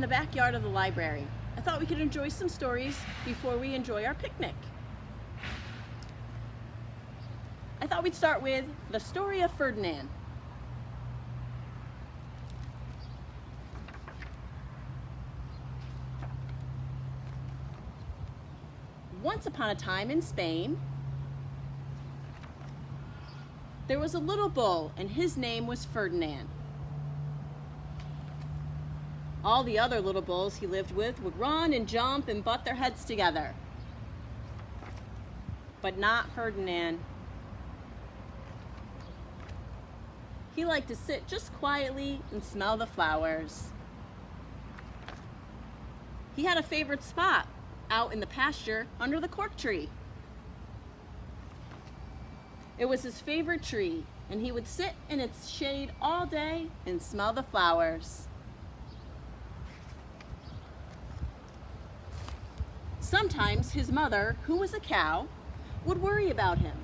the backyard of the library. I thought we could enjoy some stories before we enjoy our picnic. I thought we'd start with the story of Ferdinand. Once upon a time in Spain, there was a little bull, and his name was Ferdinand. All the other little bulls he lived with would run and jump and butt their heads together. But not Ferdinand. He liked to sit just quietly and smell the flowers. He had a favorite spot out in the pasture under the cork tree. It was his favorite tree, and he would sit in its shade all day and smell the flowers. Sometimes his mother, who was a cow, would worry about him.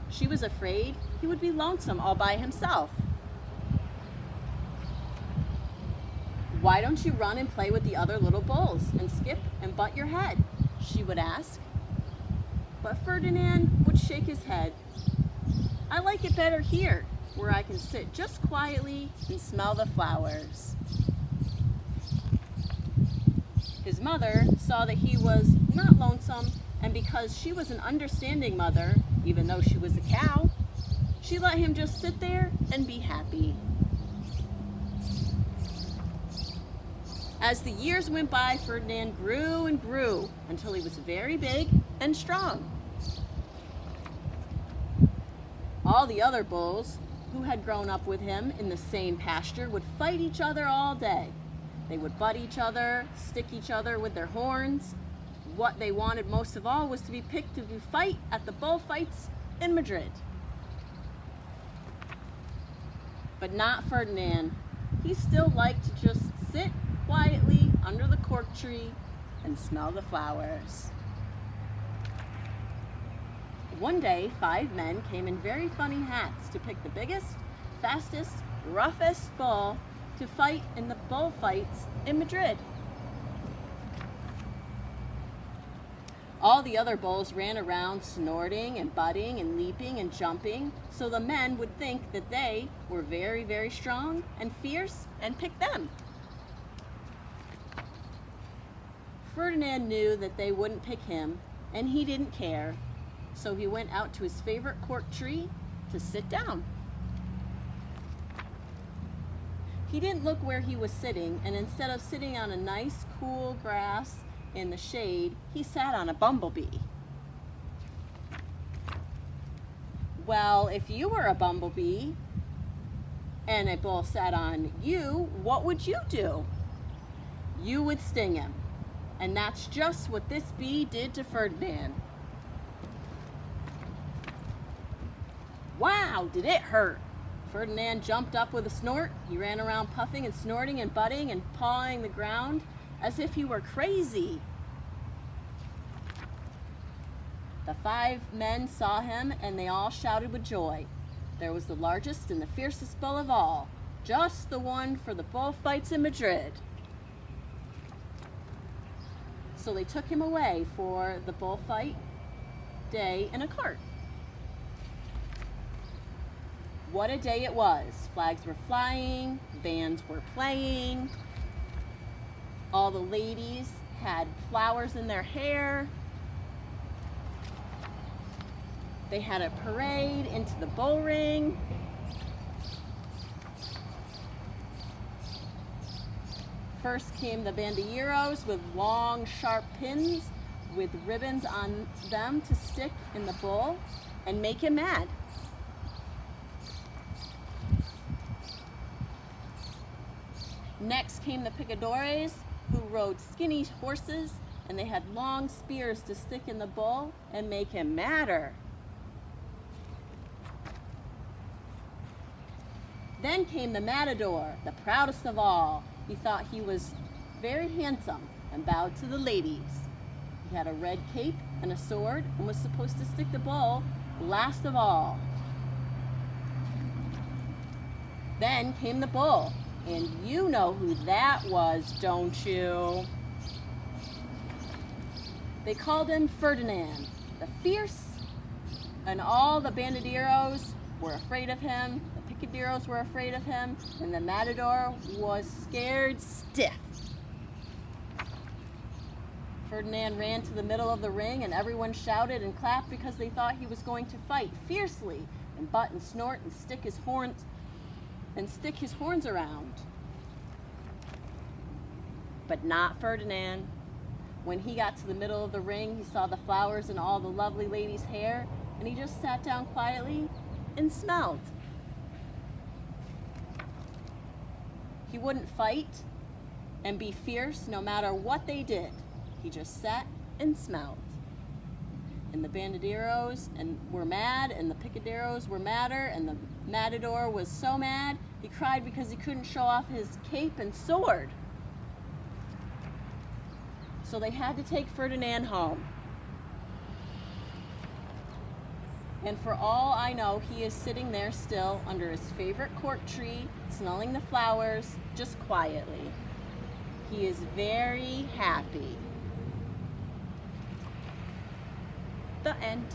She was afraid he would be lonesome all by himself. "Why don't you run and play with the other little bulls and skip and butt your head?" she would ask. But Ferdinand would shake his head. "I like it better here, where I can sit just quietly and smell the flowers." His mother saw that he was not lonesome, and because she was an understanding mother, even though she was a cow, she let him just sit there and be happy. As the years went by, Ferdinand grew and grew until he was very big and strong. All the other bulls who had grown up with him in the same pasture would fight each other all day. They would butt each other, stick each other with their horns. What they wanted most of all was to be picked to fight at the bullfights in Madrid. But not Ferdinand. He still liked to just sit quietly under the cork tree and smell the flowers. One day, 5 men came in very funny hats to pick the biggest, fastest, roughest bull to fight in the bullfights in Madrid. All the other bulls ran around snorting and butting and leaping and jumping, so the men would think that they were very, very strong and fierce and pick them. Ferdinand knew that they wouldn't pick him, and he didn't care, so he went out to his favorite cork tree to sit down. He didn't look where he was sitting, and instead of sitting on a nice, cool grass in the shade, he sat on a bumblebee. Well, if you were a bumblebee and a bull sat on you, what would you do? You would sting him. And that's just what this bee did to Ferdinand. Wow, did it hurt? Ferdinand jumped up with a snort. He ran around puffing and snorting and butting and pawing the ground as if he were crazy. The 5 men saw him, and they all shouted with joy. There was the largest and the fiercest bull of all, just the one for the bullfights in Madrid. So they took him away for the bullfight day in a cart. What a day it was. Flags were flying, bands were playing, all the ladies had flowers in their hair. They had a parade into the bull ring. First came the bandilleros with long, sharp pins with ribbons on them to stick in the bull and make him mad. Next came the picadores, who rode skinny horses, and they had long spears to stick in the bull and make him madder. Then came the matador, the proudest of all. He thought he was very handsome and bowed to the ladies. He had a red cape and a sword and was supposed to stick the bull last of all. Then came the bull. And you know who that was, don't you? They called him Ferdinand, the fierce, and all the bandideros were afraid of him, the picaderos were afraid of him, and the matador was scared stiff. Ferdinand ran to the middle of the ring, and everyone shouted and clapped because they thought he was going to fight fiercely and butt and snort and stick his horns around. But not Ferdinand. When he got to the middle of the ring, he saw the flowers in all the lovely ladies' hair, and he just sat down quietly and smelled. He wouldn't fight and be fierce no matter what they did. He just sat and smelled. And the bandideros were mad, and the picaderos were madder, and the matador was so mad, he cried because he couldn't show off his cape and sword. So they had to take Ferdinand home. And for all I know, he is sitting there still under his favorite cork tree, smelling the flowers, just quietly. He is very happy. The end.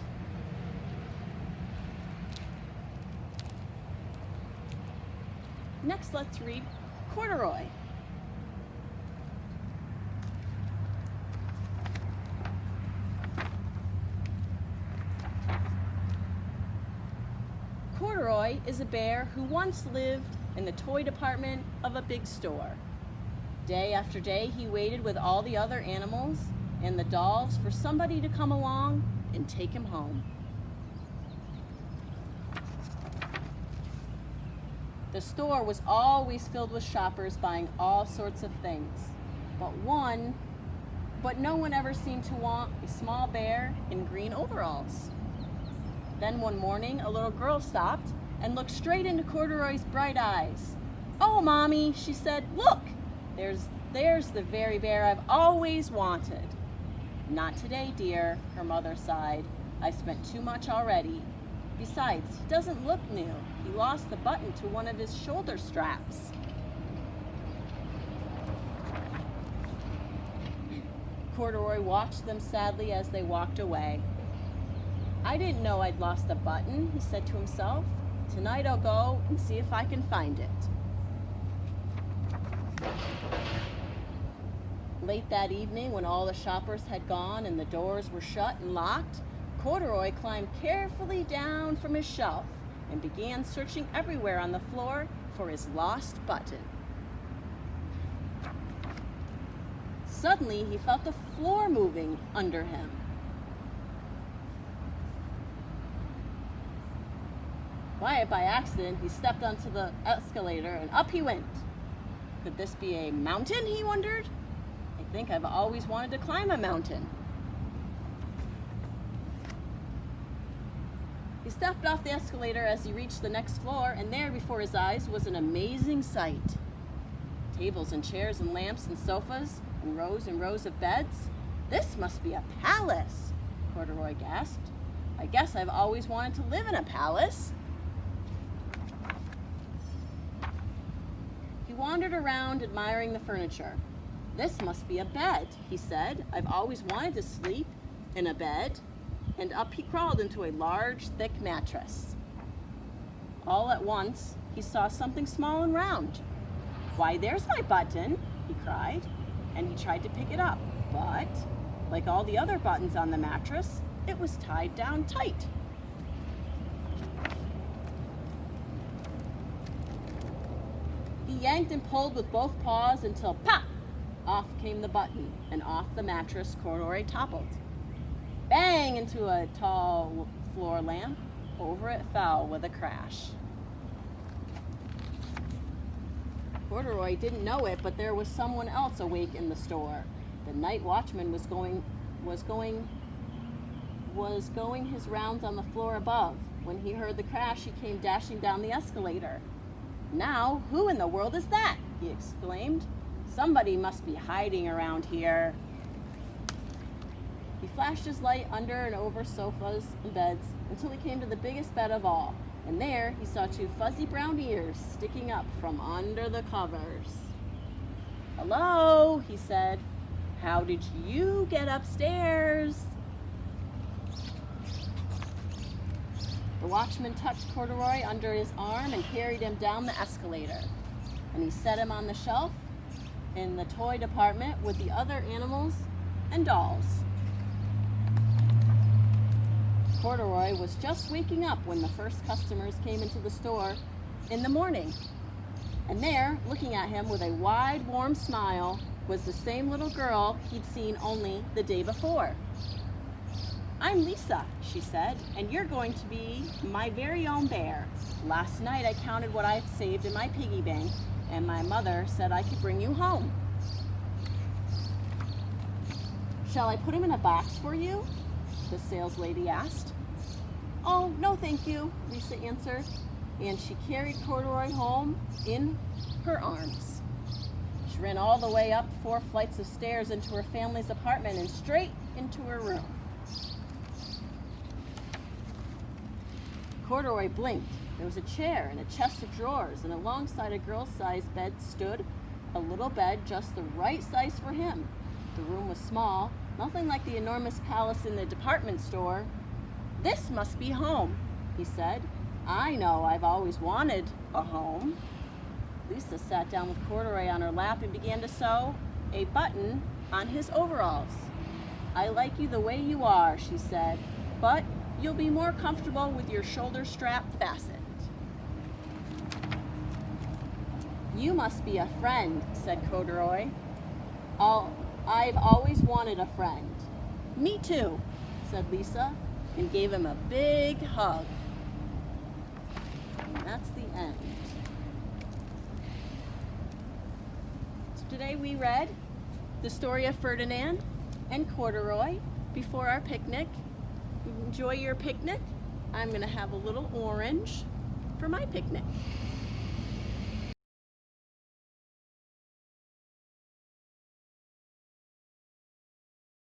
Next, let's read Corduroy. Corduroy is a bear who once lived in the toy department of a big store. Day after day, he waited with all the other animals and the dolls for somebody to come along and take him home. The store was always filled with shoppers buying all sorts of things, but no one ever seemed to want a small bear in green overalls. Then one morning, a little girl stopped and looked straight into Corduroy's bright eyes. "Oh, Mommy," she said, "look, there's the very bear I've always wanted." "Not today, dear," her mother sighed. "I've spent too much already. Besides, he doesn't look new. He lost the button to one of his shoulder straps." Corduroy watched them sadly as they walked away. "I didn't know I'd lost a button," he said to himself. "Tonight I'll go and see if I can find it." Late that evening, when all the shoppers had gone and the doors were shut and locked, Corduroy climbed carefully down from his shelf and began searching everywhere on the floor for his lost button. Suddenly, he felt the floor moving under him. By accident, he stepped onto the escalator and up he went. Could this be a mountain, he wondered? I think I've always wanted to climb a mountain. He stepped off the escalator as he reached the next floor, and there before his eyes was an amazing sight. Tables and chairs and lamps and sofas and rows of beds. "This must be a palace," Corduroy gasped. "I guess I've always wanted to live in a palace." He wandered around admiring the furniture. "This must be a bed," he said. "I've always wanted to sleep in a bed." And up he crawled into a large, thick mattress. All at once, he saw something small and round. "Why, there's my button," he cried, and he tried to pick it up. But, like all the other buttons on the mattress, it was tied down tight. He yanked and pulled with both paws until pop! Off came the button, and off the mattress Corduroy toppled. Bang into a tall floor lamp. Over it fell with a crash. Corduroy didn't know it, but there was someone else awake in the store. The night watchman was going his rounds on the floor above. When he heard the crash, he came dashing down the escalator. "Now, who in the world is that?" he exclaimed. "Somebody must be hiding around here." He flashed his light under and over sofas and beds until he came to the biggest bed of all, and there he saw two fuzzy brown ears sticking up from under the covers. "Hello," he said. "How did you get upstairs?" The watchman touched Corduroy under his arm and carried him down the escalator, and he set him on the shelf in the toy department with the other animals and dolls. Corduroy was just waking up when the first customers came into the store in the morning. And there, looking at him with a wide, warm smile, was the same little girl he'd seen only the day before. "I'm Lisa," she said, "and you're going to be my very own bear. Last night I counted what I've saved in my piggy bank, and my mother said I could bring you home." "Shall I put him in a box for you?" the saleslady asked. "Oh, no thank you," Lisa answered, and she carried Corduroy home in her arms. She ran all the way up 4 flights of stairs into her family's apartment and straight into her room. Corduroy blinked. There was a chair and a chest of drawers, and alongside a girl-sized bed stood a little bed just the right size for him. The room was small, nothing like the enormous palace in the department store. "This must be home," he said. "I know I've always wanted a home." Lisa sat down with Corduroy on her lap and began to sew a button on his overalls. "I like you the way you are," she said, "but you'll be more comfortable with your shoulder strap fastened." "You must be a friend," said Corduroy. "I've always wanted a friend." "Me too," said Lisa, and gave him a big hug. And that's the end. So today we read the story of Ferdinand and Corduroy before our picnic. Enjoy your picnic. I'm going to have a little orange for my picnic.